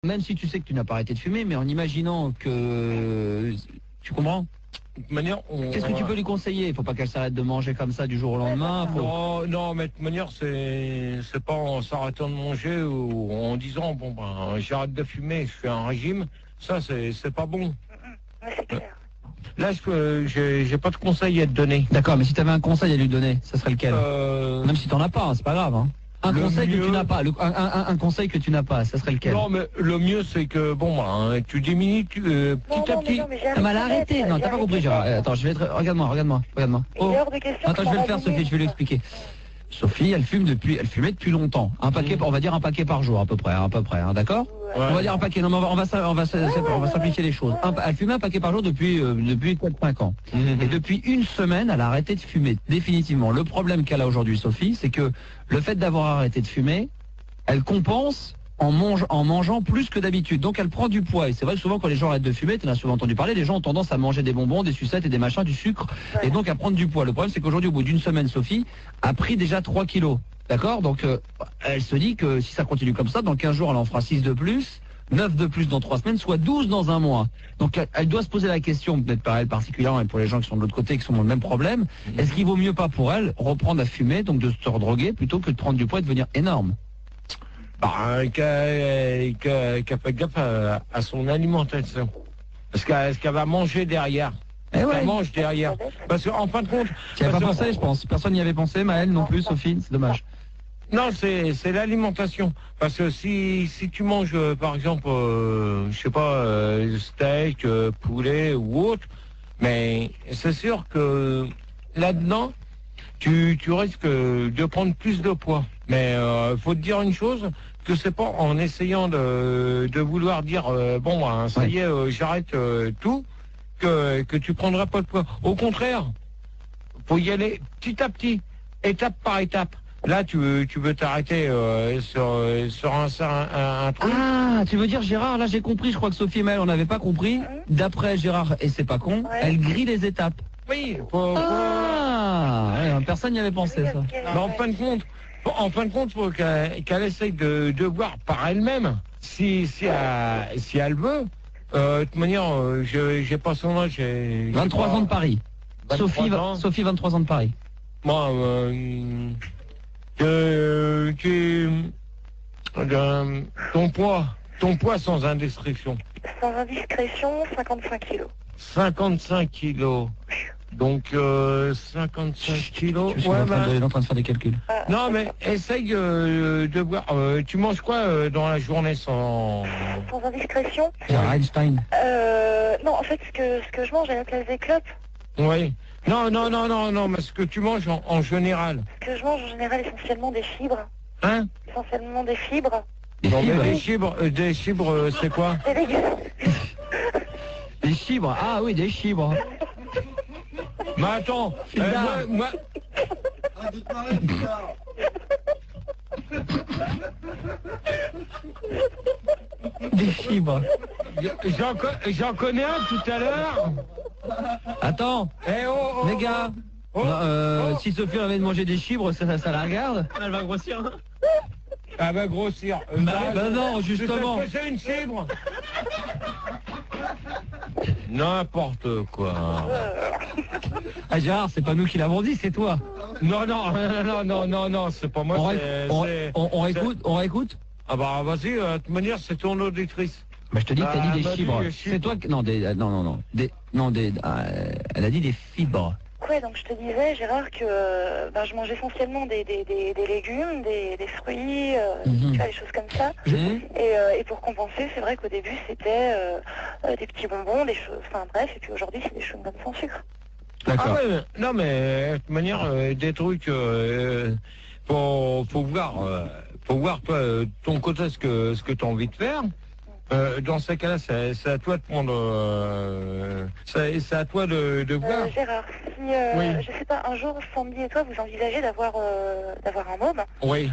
Même si tu sais que tu n'as pas arrêté de fumer, mais en imaginant que... Tu comprends? De toute manière, Qu'est-ce que tu peux lui conseiller? Il faut pas qu'elle s'arrête de manger comme ça du jour au lendemain. Non, non, mais de toute manière, c'est pas en s'arrêtant de manger ou en disant, bon, ben, j'arrête de fumer, je fais un régime. Ça, c'est pas bon. Ouais, c'est clair. Là, j'ai pas de conseil à te donner. D'accord, mais si tu avais un conseil à lui donner, ça serait lequel? Même si t'en as pas, hein, c'est pas grave. Hein. Un conseil que tu n'as pas, un conseil que tu n'as pas, ça serait lequel? Non, mais le mieux, c'est que, bon, ben, tu diminues petit à petit. Ah, mais elle a arrêté. Non, t'as pas compris, Gérard. Attends, je vais être... Regarde-moi. Il est hors de question. Attends, je vais le faire, Sophie, je vais lui expliquer. Sophie, elle fumait depuis longtemps. Un paquet, on va dire un paquet par jour à peu près, hein, d'accord? Ouais. On va dire un paquet. Non, mais on va simplifier les choses. Elle fumait un paquet par jour depuis 4-5 ans. Et depuis une semaine, elle a arrêté de fumer définitivement. Le problème qu'elle a aujourd'hui, Sophie, c'est que le fait d'avoir arrêté de fumer, elle compense en mangeant plus que d'habitude. Donc elle prend du poids. Et c'est vrai que souvent quand les gens arrêtent de fumer, tu en as souvent entendu parler, les gens ont tendance à manger des bonbons, des sucettes et des machins, du sucre, et donc à prendre du poids. Le problème c'est qu'aujourd'hui, au bout d'une semaine, Sophie a pris déjà 3 kilos. D'accord? Donc elle se dit que si ça continue comme ça, dans 15 jours, elle en fera 6 de plus, 9 de plus dans 3 semaines, soit 12 dans un mois. Donc elle doit se poser la question, peut-être par elle particulièrement et pour les gens qui sont de l'autre côté, qui sont dans le même problème, est-ce qu'il vaut mieux pas pour elle reprendre à fumer, donc de se redroguer, plutôt que de prendre du poids et de devenir énorme? Bah, qu'elle fait gaffe à son alimentation. Parce qu'elle va manger derrière. Eh ouais. Elle mange derrière. Parce qu'en fin de compte... Tu n'y avais pas pensé, je pense. Personne n'y avait pensé, Maëlle non plus, Sophie, c'est dommage. Non, c'est l'alimentation. Parce que si tu manges, par exemple, je sais pas, steak, poulet ou autre, mais c'est sûr que là-dedans, tu risques de prendre plus de poids. Mais faut te dire une chose, que c'est pas en essayant de vouloir dire bon ben, ça y est, j'arrête tout, que tu prendras pas de poids. Au contraire, faut y aller petit à petit, étape par étape. Là, tu veux t'arrêter sur un truc. Ah, tu veux dire, Gérard, là j'ai compris, je crois que Sophie et Maëlle, on n'avait pas compris. D'après Gérard, et c'est pas con, elle grille les étapes. Oui, Personne n'y avait pensé, ça. Mais en fin de compte, faut qu'elle essaye de voir par elle-même si elle veut. De toute manière, j'ai pas son âge. 23 ans de Paris. Sophie, 23 ans de Paris. Moi, ton poids sans indiscrétion. Sans indiscrétion, 55 kilos. 55 kilos. Donc 55 kilos. Je suis en train de faire des calculs. Non, mais essaye de voir. Tu manges quoi dans la journée sans Indiscrétion? Einstein. Non, en fait, ce que je mange à la place des clopes. Oui. Non, mais ce que tu manges en général. Ce que je mange en général, essentiellement des fibres. Hein? Essentiellement des fibres. Des fibres, c'est quoi? Des légumes. Des fibres. Ah oui, des fibres. Mais attends, moi... Des fibres. J'en connais un tout à l'heure. Attends, les gars. Si Sophie avait de manger des fibres, ça la regarde? Elle va grossir. Hein. Elle va grossir. Non, justement. C'est une fibre. N'importe quoi. Ah Gérard, c'est pas nous qui l'avons dit, c'est toi. Non, c'est pas moi. On réécoute. Ah bah vas-y, de toute manière, c'est ton auditrice. Bah je te dis que t'as dit des fibres. C'est toi qui... Non, elle a dit des fibres. Ouais, donc je te disais, Gérard, que je mange essentiellement des légumes, des fruits, tu vois, des choses comme ça. Et pour compenser, c'est vrai qu'au début, c'était des petits bonbons, des choses, enfin bref, et puis aujourd'hui, c'est des chewing-gums sans sucre. D'accord. Ah ouais, non mais de toute manière, des trucs, faut voir toi, ton côté ce que tu as envie de faire. Dans ces cas-là, c'est à toi de prendre, c'est à toi de voir. Gérard, si je sais pas, un jour, Sandy et toi, vous envisagez d'avoir un môme. Oui.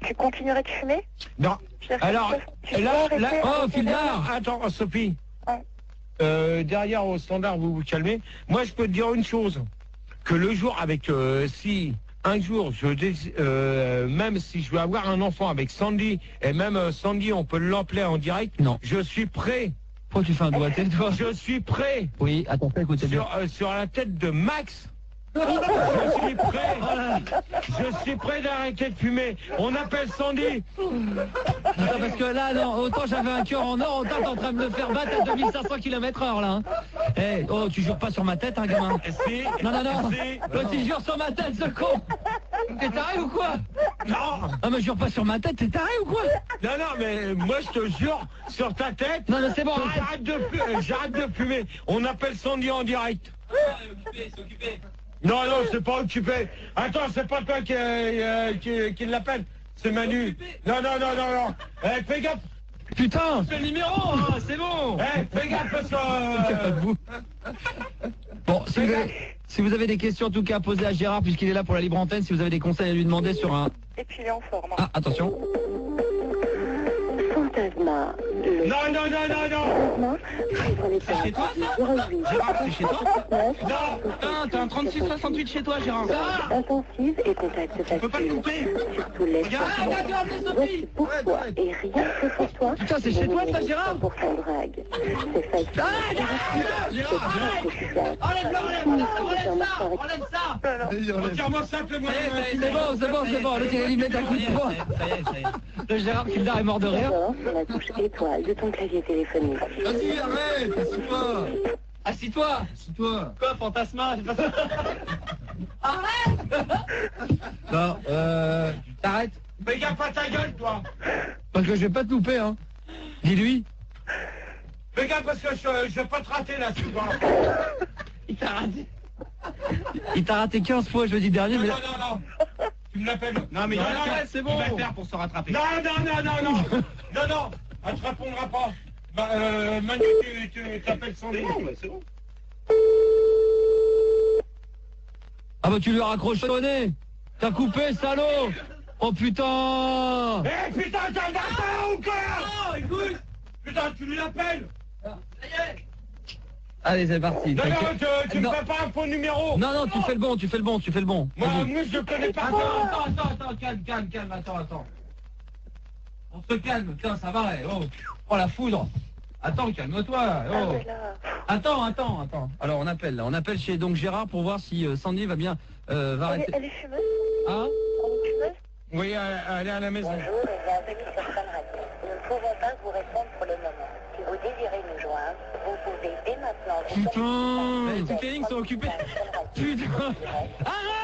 Tu continuerais de fumer? Non. Alors là, Philbert, attends, Sophie. Derrière au standard, vous vous calmez. Moi, je peux te dire une chose, que le jour avec si un jour, même si je veux avoir un enfant avec Sandy, et même Sandy, on peut l'appeler en direct, non, je suis prêt. Pourquoi tu fais un doigté, toi? Je suis prêt. Oui, attends, écoutez bien. Sur la tête de Max. Je suis prêt. Je suis prêt d'arrêter de fumer. On appelle Sandy. Attends, parce que là, non, autant j'avais un cœur en or, autant t'es en train de me faire battre à 2500 km/h, là. Hein. Eh, oh, tu jures pas sur ma tête, hein, gamin? Si. Non, non, non. Si. Toi, tu jures sur ma tête, ce con. T'es taré ou quoi? Non. Ah, mais jure pas sur ma tête, t'es taré ou quoi? Non, non, mais moi, je te jure, sur ta tête. Non, non, c'est bon, arrête. J'arrête de fumer. On appelle Sandy en direct. C'est occupé. Non, non, c'est pas occupé. Attends, c'est pas toi qui l'appelle. C'est Manu. Non, non, non, non, non. Eh, fais gaffe. Putain. C'est le numéro, hein, c'est bon. Eh, fais gaffe parce que... Bon, si vous avez des questions, en tout cas, posez à Gérard, puisqu'il est là pour la libre antenne. Si vous avez des conseils à lui demander sur un... Et puis il est en forme. Ah, attention. Fantasma. Non, non, non, non, non. C'est chez toi, ça Gérard, c'est chez toi? Non. Putain, t'as un 36-68 chez toi, Gérard. Intensive et contact Tu peux pas le couper. Surtout les voici pour toi et rien que pour toi. Putain, c'est chez toi, ça, Gérard? 100% drague. C'est facile. Enlève ça. Retire-moi ça, fais-moi. C'est bon, c'est bon, c'est bon. L'autre, il a limité un coup de poing. Ça y est, ça y est. Le Gérard Kildar est mort de rire. Alors, sur la touche étoile de ton clavier téléphonique. Vas-y, arrête, assis-toi. Assis-toi. Assis-toi. Quoi, fantasma? Non, t'arrêtes. Fais gaffe à ta gueule, toi. Parce que je vais pas te louper, hein. Dis-lui. Fais gaffe parce que je vais pas te rater, là, souvent. Il t'a raté. Il t'a raté 15 fois jeudi dernier, Non, mais non, là... non, non. Tu me l'appelles. Non, mais c'est bon. Il va le faire pour se rattraper. Non, non, non, non, non. Non, non. Elle te répondra pas. Manu, tu t'appelles Sandy. C'est bon. Ah bah tu lui as raccroché au nez. T'as coupé, salaud. Oh putain. Eh putain, t'as un bâtard ou quoi? Non, écoute. Putain, tu lui appelles. Ça y est. Allez, c'est parti. Non, non, T'inquiète. tu me Non. fais pas un faux numéro. Non, non, tu fais le bon, tu fais le bon, tu fais le bon. Moi, Vas-y. moi, je connais pas Attends, calme, attends. On se calme, tiens, ça va, oh. Oh, la foudre. Attends, calme-toi, oh. Attends. Alors on appelle, là. On appelle chez donc Gérard pour voir si Sandy va bien, va arrêter. Elle est fumeuse? Ah. Elle est fumeuse? Oui, elle est à la maison. Bonjour, et bienvenue sur Sun Radio. Nous ne pouvons pas vous répondre pour le moment. Si vous désirez nous joindre, vous pouvez dès maintenant... Putain. Toutes les lignes sont occupées. Putain. Arrête.